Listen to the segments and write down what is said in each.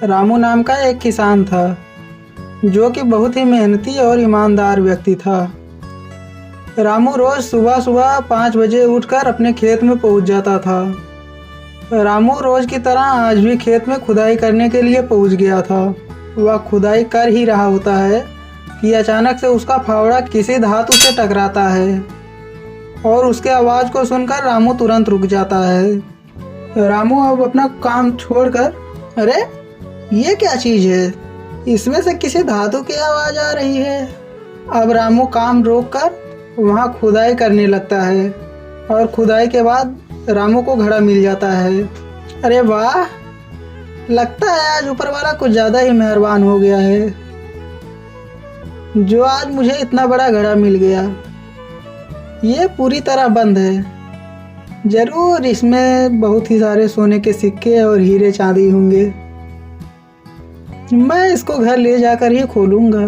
रामू नाम का एक किसान था जो कि बहुत ही मेहनती और ईमानदार व्यक्ति था। रामू रोज सुबह सुबह 5 बजे उठकर अपने खेत में पहुंच जाता था। रामू रोज की तरह आज भी खेत में खुदाई करने के लिए पहुंच गया था। वह खुदाई कर ही रहा होता है कि अचानक से उसका फावड़ा किसी धातु से टकराता है और उसके आवाज़ को सुनकर रामू तुरंत रुक जाता है। रामू अब अपना काम छोड़कर, अरे ये क्या चीज़ है, इसमें से किसी धातु की आवाज़ आ रही है। अब रामू काम रोककर वहाँ खुदाई करने लगता है और खुदाई के बाद रामू को घड़ा मिल जाता है। अरे वाह, लगता है आज ऊपर वाला कुछ ज़्यादा ही मेहरबान हो गया है जो आज मुझे इतना बड़ा घड़ा मिल गया। ये पूरी तरह बंद है, ज़रूर इसमें बहुत ही सारे सोने के सिक्के और हीरे चांदी होंगे। मैं इसको घर ले जाकर ही खोलूँगा।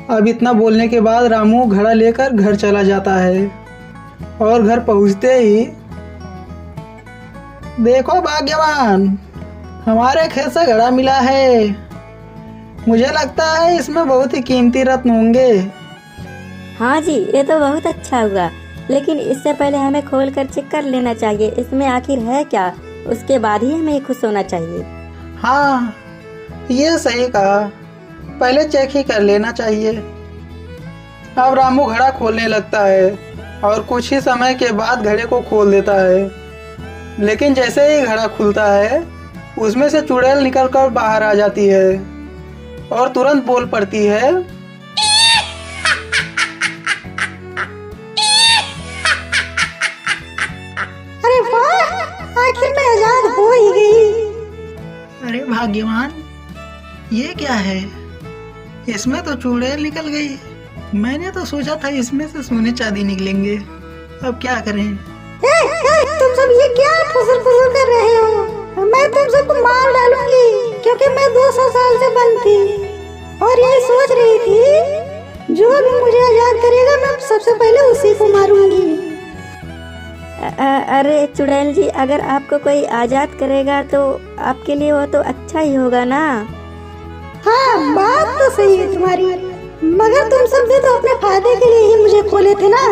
अब इतना बोलने के बाद रामू घड़ा लेकर घर चला जाता है और घर पहुँचते ही, देखो भाग्यवान, हमारे खेत से घड़ा मिला है। मुझे लगता है इसमें बहुत ही कीमती रत्न होंगे। हाँ जी, ये तो बहुत अच्छा हुआ, लेकिन इससे पहले हमें खोल कर चेक कर लेना चाहिए इसमें आखिर है क्या, उसके बाद ही हमें खुश होना चाहिए। हाँ, ये सही कहा, पहले चेक ही कर लेना चाहिए। अब रामू घड़ा खोलने लगता है और कुछ ही समय के बाद घड़े को खोल देता है। लेकिन जैसे ही घड़ा खुलता है उसमें से चुड़ैल निकलकर बाहर आ जाती है और तुरंत बोल पड़ती है, अरे वाह, आखिर मैं आजाद हो ही गई। अरे भाग्यवान, ये क्या है, इसमें तो चुड़ैल निकल गई। मैंने तो सोचा था इसमें से सोने चांदी निकलेंगे। अब क्या करें? तुम सब ये क्या फुसर कर रहे हो? मैं तुम सबको मार डालूंगी क्योंकि मैं 200 साल से बंद थी और यही सोच रही थी जो भी मुझे आजाद करेगा मैं सबसे पहले उसी को मारूंगी। अरे चुड़ैल जी, अगर आपको कोई आजाद करेगा तो आपके लिए वो तो अच्छा ही होगा ना। हाँ, बात तो सही है तुम्हारी, मगर तुम सब भी तो अपने फायदे के लिए ही मुझे खोले थे ना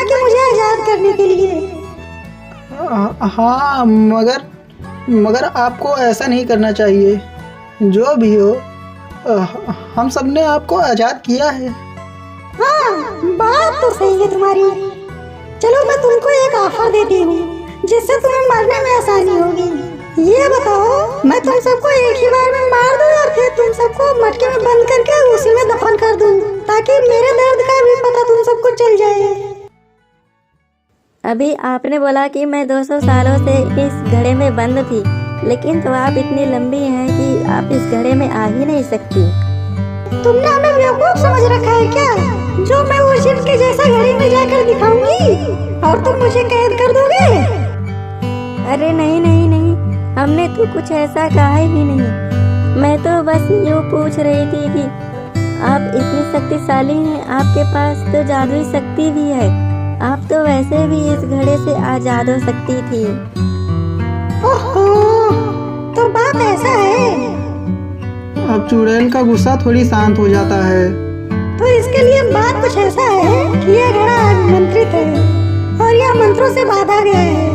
कि मुझे आजाद करने के लिए। हाँ, मगर आपको ऐसा नहीं करना चाहिए। जो भी हो, हम सब ने आपको आजाद किया है। हाँ, बात तो सही है तुम्हारी। चलो मैं तुमको एक ऑफर देती हूँ जिससे तुम्हें मरने में आसानी होगी। ये बताओ, मैं तुम सबको एक ही बार में मार दूँ या फिर तुम सबको मटके में बंद करके उसी में दफन कर दूँ ताकि मेरे दर्द का भी पता तुम सबको चल जाए। अभी आपने बोला कि मैं 200 सालों से इस घड़े में बंद थी, लेकिन तो आप इतनी लंबी हैं कि आप इस घड़े में आ ही नहीं सकती। तुमने हमें बेवकूफ समझ रखा है क्या, जो मैं उर्जिन के जैसा घड़ी में जाकर दिखाऊंगी और तुम मुझे कैद कर दोगे? अरे नहीं नहीं नहीं, हमने तो कुछ ऐसा कहा ही नहीं। मैं तो बस यूँ पूछ रही थी कि आप इतनी शक्तिशाली हैं, आपके पास तो जादुई शक्ति भी है, आप तो वैसे भी इस घड़े से आजाद हो सकती थी। ओहो, तो बात ऐसा है। अब चुड़ैल का गुस्सा थोड़ी शांत हो जाता है। तो इसके लिए बात कुछ ऐसा है कि यह घड़ा मंत्रित है और यह मंत्रों से बांधा गया है।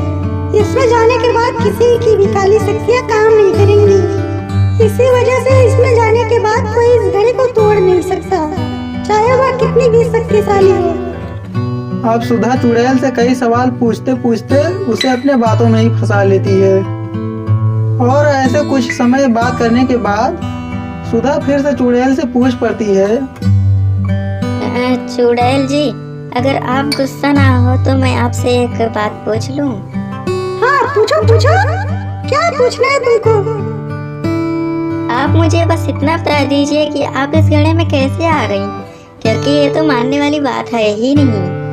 इसमें जाने के बाद किसी की भी काली शक्तियाँ काम नहीं करेंगी। इसी वजह से इसमें जाने के बाद कोई इस घड़े को तोड़ नहीं सकता, चाहे वह कितनी भी शक्तिशाली हो। अब सुधा चुड़ैल से कई सवाल पूछते पूछते उसे अपने बातों में ही फंसा लेती है और ऐसे कुछ समय बात करने के बाद सुधा फिर से चुड़ैल से पूछ पड़ती है, चुड़ैल जी, अगर आप गुस्सा ना हो तो मैं आपसे एक बात पूछ लूं? हाँ, पूछो पूछो, क्या पूछना है तुमको? आप मुझे बस इतना बता दीजिए कि आप इस घड़े में कैसे आ गई, क्योंकि ये तो मानने वाली बात है ही नहीं।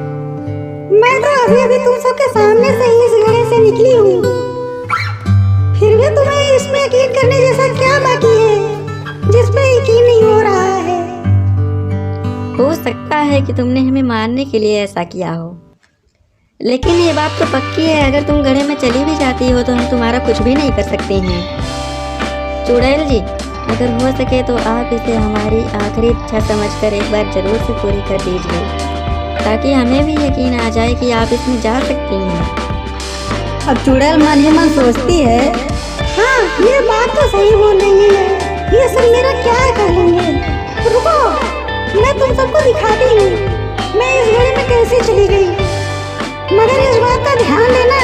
मैं तो अभी तुम सबके सामने से ही इस घड़े से निकली हूँ, फिर भी तुम्हें इसमें यकीन करने जैसा क्या बाकी है जिसमें यकीन नहीं हो रहा है? हो सकता है कि तुमने हमें मारने के लिए ऐसा किया हो, लेकिन ये बात तो पक्की है, अगर तुम घड़े में चली भी जाती हो तो हम तुम्हारा कुछ भी नहीं कर सकते हैं। चुड़ैल जी, अगर हो सके तो आप इसे हमारी आखिरी इच्छा समझकर एक बार जरूर से पूरी कर दीजिए, ताकि हमें भी यकीन आ जाए कि आप इसमें जा सकती हैं। अब चुड़ैल मन ही मन सोचती है, हाँ ये बात तो सही बोल रही है, ये सब मेरा क्या कर लेंगे। रुको, मैं तुम सबको दिखाती हूँ मैं इस घड़ी में कैसे चली गई। मगर इस बात का ध्यान देना,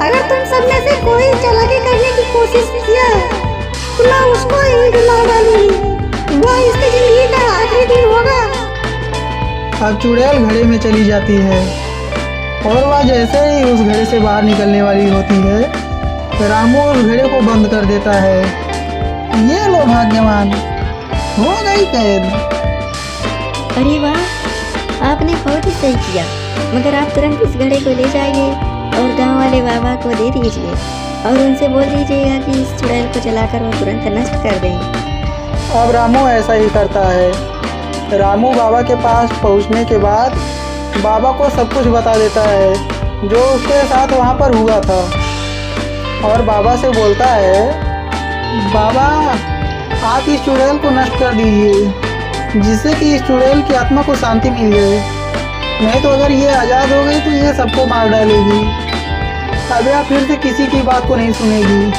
अगर तुम सब में से कोई चालाकी करने की कोशिश किया तो मैं उसको ईंट मार डालूंगी। वह इसकी जिंदगी का आखिरी दिन होगा। अब चुड़ैल घड़े में चली जाती है और वह जैसे ही उस घड़े से बाहर निकलने वाली होती है, रामू उस घड़े को बंद कर देता है। ये लो भाग्यवान, हो गई कैद। अरे वाह, आपने बहुत ही सही किया। मगर आप तुरंत इस घड़े को ले जाइए और गांव वाले बाबा को दे दीजिए और उनसे बोल दीजिएगा कि इस चुड़ैल को जलाकर वो तुरंत नष्ट कर दें। अब रामू ऐसा ही करता है। रामू बाबा के पास पहुंचने के बाद बाबा को सब कुछ बता देता है जो उसके साथ वहां पर हुआ था, और बाबा से बोलता है, बाबा आप इस चुड़ैल को नष्ट कर दीजिए जिससे कि इस चुड़ैल की आत्मा को शांति मिल जाए। नहीं तो अगर ये आज़ाद हो गई तो ये सबको मार डालेगी। अब यह फिर से किसी की बात को नहीं सुनेगी।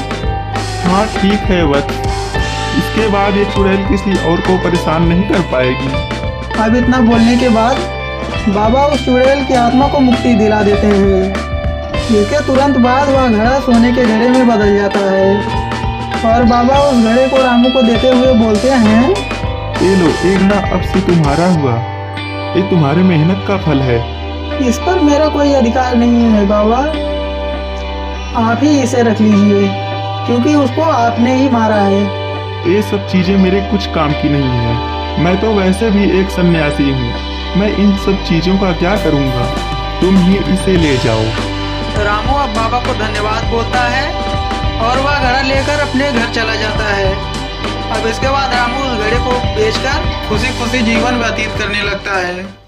हाँ ठीक है वत्स, इसके बाद ये चुड़ैल किसी और को परेशान नहीं कर पाएगी। अब इतना बोलने के बाद बाबा उस चुड़ैल की आत्मा को मुक्ति दिला देते हैं। इसके तुरंत बाद वह घड़ा सोने के घड़े में बदल जाता है और बाबा उस घड़े को रामू को देते हुए बोलते हैं, ये लो, एक घड़ा अब से तुम्हारा हुआ। ये तुम्हारी मेहनत का फल है। इस पर मेरा कोई अधिकार नहीं है बाबा, आप ही इसे रख लीजिए क्योंकि उसको आपने ही मारा है। ये सब चीजें मेरे कुछ काम की नहीं है। मैं तो वैसे भी एक सन्यासी हूँ। मैं इन सब चीजों का क्या करूँगा? तुम ही इसे ले जाओ। रामू अब बाबा को धन्यवाद बोलता है और वह घड़ा लेकर अपने घर चला जाता है। अब इसके बाद रामू उस घड़े को बेचकर खुशी खुशी जीवन व्यतीत करने लगता है।